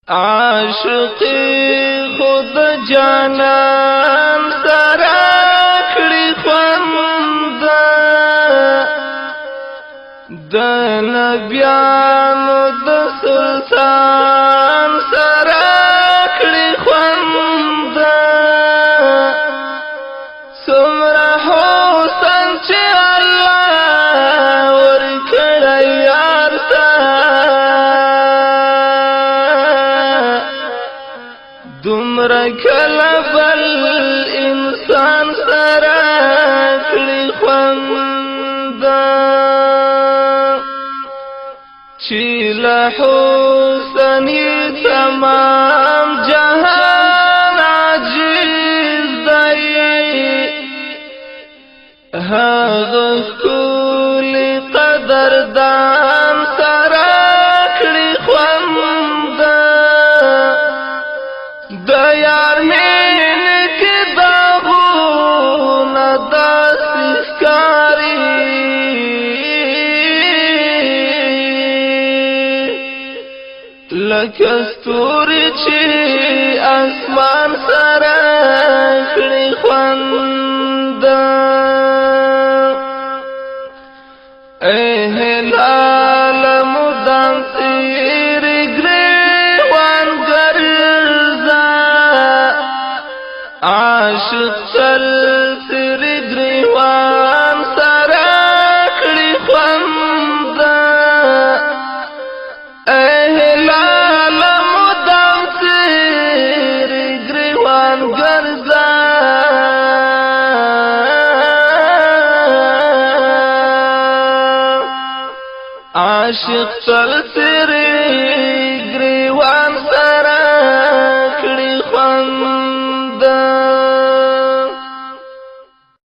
عاشقی خود جانان سره کړي خوند د نبیانو د سلطان سره کړي خوند څومره حسن چې الله ورکړی یار دومره کله بل انسان سره کړي خوند چې له حسن تمام جهان عاجز دی هغه ښکلي قدردان سره کړي خوند د یار مینې کې داغونه داسې ښکاري لکه ستوري چې اسمان سره کړي خوند ای هلال مدام تیرې ګریوان ګرځه عاشق تل تیرې ګریوان سره کړي خوند ای هلال مدام تیرې ګریوان ګرځه عاشق تل تیرې